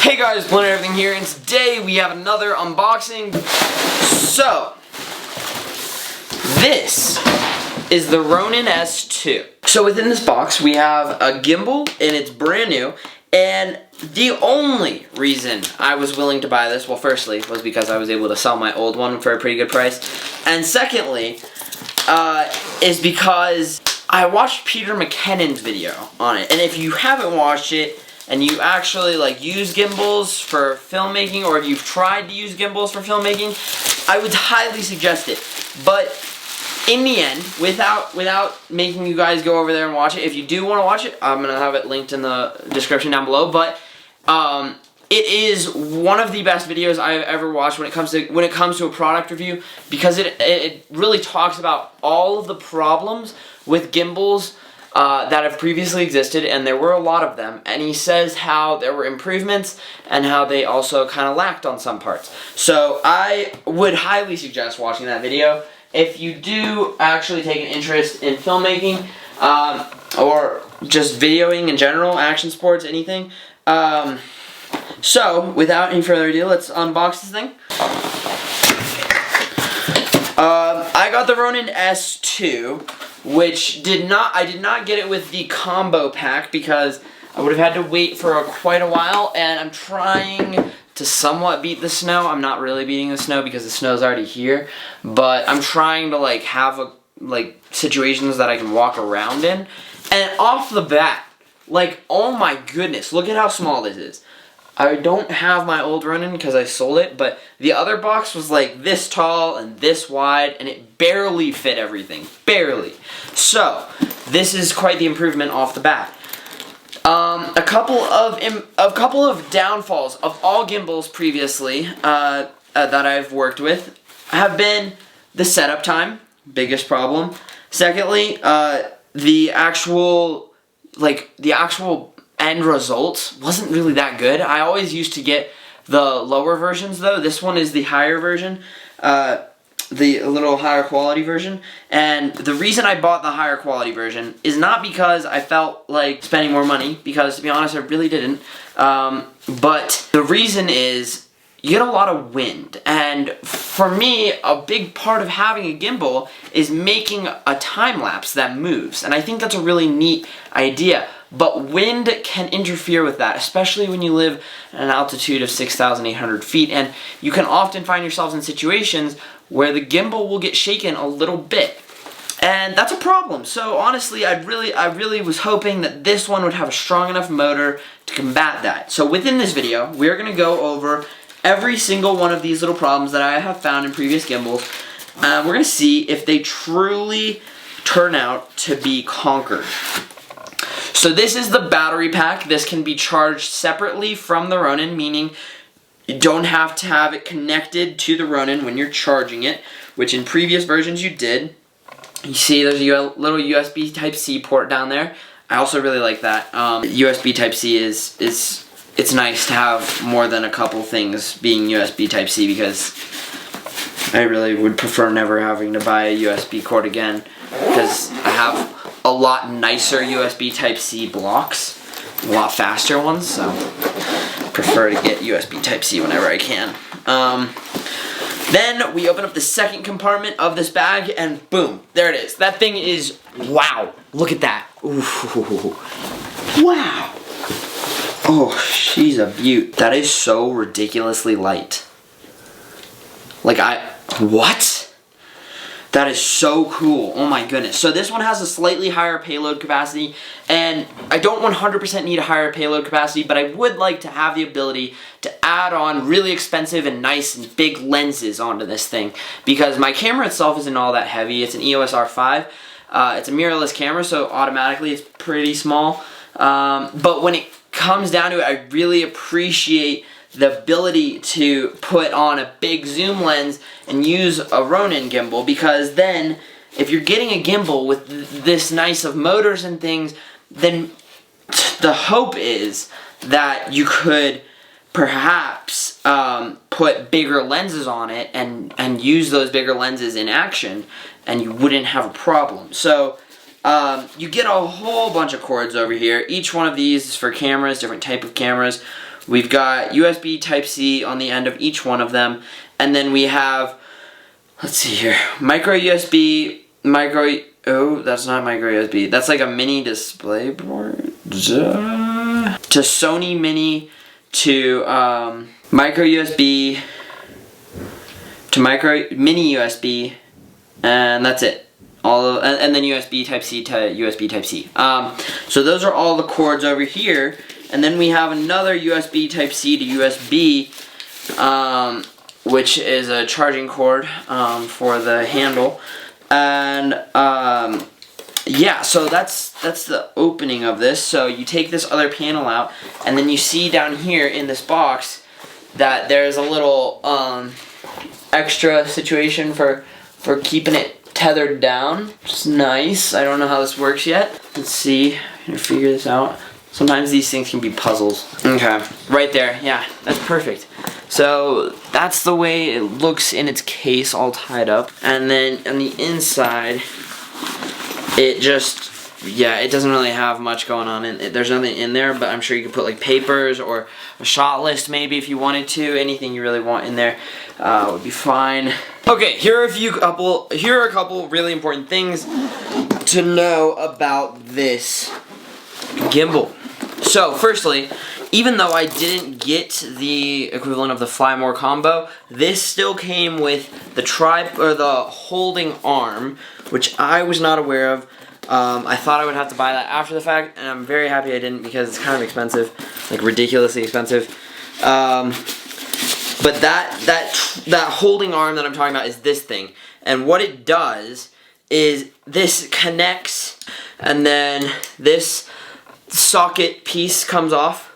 Hey guys, Blender Everything here, and today we have another unboxing. So, this is the Ronin RS2. So within this box we have a gimbal, and it's brand new, and the only reason I was willing to buy this, well firstly, was because I was able to sell my old one for a pretty good price, and secondly, is because I watched Peter McKinnon's video on it, and if you haven't watched it, and you actually like use gimbals for filmmaking, or if you've tried to use gimbals for filmmaking, I would highly suggest it. But in the end, without making you guys go over there and watch it, if you do want to watch it, I'm gonna have it linked in the description down below. But it is one of the best videos I've ever watched when it comes to a product review, because it really talks about all of the problems with gimbals that have previously existed, and there were a lot of them, and he says how there were improvements and how they also kind of lacked on some parts. So I would highly suggest watching that video if you do actually take an interest in filmmaking, or just videoing in general, action sports, anything. So without any further ado, let's unbox this thing. I got the Ronin RS2, which I did not get it with the combo pack because I would have had to wait for quite a while, and I'm trying to somewhat beat the snow. I'm not really beating the snow because the snow's already here, but I'm trying to like have situations that I can walk around in. And off the bat, like, oh my goodness, look at how small this is. I don't have my old Ronin because I sold it, but the other box was like this tall and this wide, and it barely fit everything. Barely. So, this is quite the improvement off the bat. A couple of downfalls of all gimbals previously that I've worked with have been the setup time, biggest problem. Secondly, the actual end result wasn't really that good. I always used to get the lower versions though. This one is the higher version, the little higher quality version. And the reason I bought the higher quality version is not because I felt like spending more money, because to be honest I really didn't. But the reason is you get a lot of wind, and for me a big part of having a gimbal is making a time lapse that moves, and I think that's a really neat idea. But wind can interfere with that, especially when you live at an altitude of 6,800 feet, and you can often find yourselves in situations where the gimbal will get shaken a little bit. And that's a problem. So honestly, I really was hoping that this one would have a strong enough motor to combat that. So within this video, we're going to go over every single one of these little problems that I have found in previous gimbals. We're going to see if they truly turn out to be conquered. So this is the battery pack. This can be charged separately from the Ronin, meaning you don't have to have it connected to the Ronin when you're charging it, which in previous versions you did. You see there's a little USB Type-C port down there. I also really like that. USB Type-C it's nice to have more than a couple things being USB Type-C, because I really would prefer never having to buy a USB cord again, because I have a lot nicer USB Type-C blocks, a lot faster ones, so I prefer to get USB Type-C whenever I can. Then we open up the second compartment of this bag, and boom, there it is. That thing is, wow, look at that. Ooh. Wow. Oh, she's a beaut. That is so ridiculously light. What? That is so cool. Oh my goodness. So this one has a slightly higher payload capacity, and I don't 100% need a higher payload capacity, but I would like to have the ability to add on really expensive and nice and big lenses onto this thing, because my camera itself isn't all that heavy. It's an EOS R5. It's a mirrorless camera, so automatically it's pretty small. But when it comes down to it, I really appreciate the ability to put on a big zoom lens and use a Ronin gimbal, because then if you're getting a gimbal with this nice of motors and things, then the hope is that you could perhaps put bigger lenses on it and use those bigger lenses in action, and you wouldn't have a problem. So you get a whole bunch of cords over here. Each one of these is for cameras, different type of cameras. We've got USB Type-C on the end of each one of them. And then we have, let's see here, micro USB, oh, that's not micro USB. That's like a mini display board. To Sony Mini, to micro USB, to mini USB, and that's it. And then USB Type-C to USB Type-C. So those are all the cords over here. And then we have another USB Type-C to USB, which is a charging cord for the handle. And yeah, so that's the opening of this. So you take this other panel out, and then you see down here in this box that there's a little extra situation for keeping it tethered down, which is nice. I don't know how this works yet. Let's see. I'm gonna figure this out. Sometimes these things can be puzzles. Okay, right there. Yeah, that's perfect. So that's the way it looks in its case, all tied up. And then on the inside, it just, yeah, it doesn't really have much going on. There's nothing in there, but I'm sure you could put like papers or a shot list maybe if you wanted to. Anything you really want in there would be fine. Okay, here are a couple really important things to know about this gimbal. So, firstly, even though I didn't get the equivalent of the Fly More combo, this still came with the the holding arm, which I was not aware of. I thought I would have to buy that after the fact, and I'm very happy I didn't because it's kind of expensive, like ridiculously expensive. But that holding arm that I'm talking about is this thing, and what it does is this connects, and then this socket piece comes off,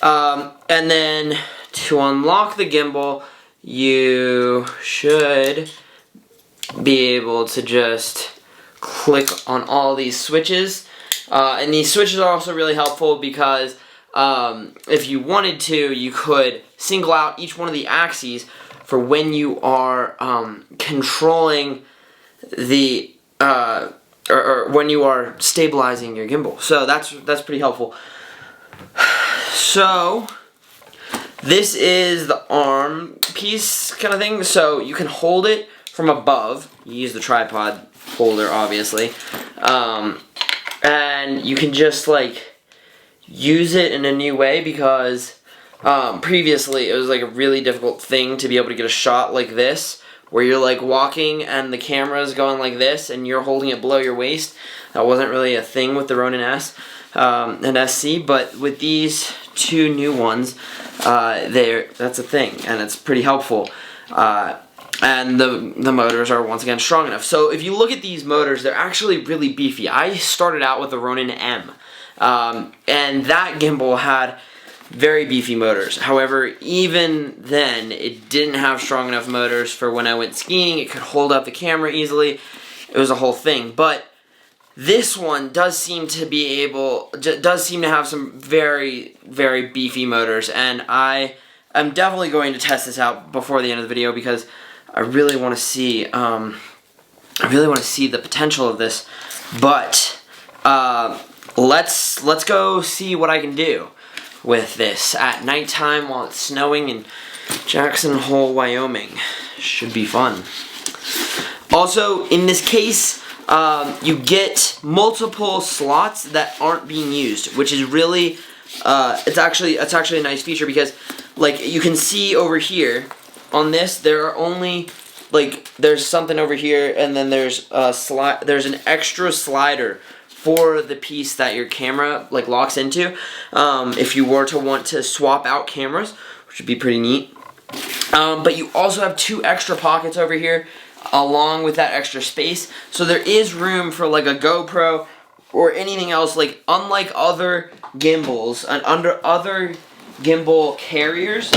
and then to unlock the gimbal, you should be able to just click on all these switches, and these switches are also really helpful because if you wanted to, you could single out each one of the axes for when you are controlling the or when you are stabilizing your gimbal. So that's pretty helpful. So this is the arm piece kind of thing. So you can hold it from above. You use the tripod holder, obviously, and you can just like use it in a new way because previously it was like a really difficult thing to be able to get a shot like this, where you're like walking and the camera is going like this and you're holding it below your waist. That wasn't really a thing with the Ronin S and SC, but with these two new ones, that's a thing, and it's pretty helpful. And the motors are once again strong enough. So if you look at these motors, they're actually really beefy. I started out with the Ronin M, and that gimbal had very beefy motors. However, even then, it didn't have strong enough motors for when I went skiing. It could hold up the camera easily. It was a whole thing. But this one does seem to have some very, very beefy motors, and I am definitely going to test this out before the end of the video because I really want to see the potential of this. But let's go see what I can do with this at nighttime while it's snowing in Jackson Hole, Wyoming. Should be fun. Also, in this case, you get multiple slots that aren't being used, which is really it's actually a nice feature because, like, you can see over here on this, there are only, like, there's something over here, and then there's an extra slider for the piece that your camera like locks into, if you were to want to swap out cameras, which would be pretty neat. But you also have two extra pockets over here along with that extra space, so there is room for like a GoPro or anything else. Like, unlike other gimbals and under other gimbal carriers,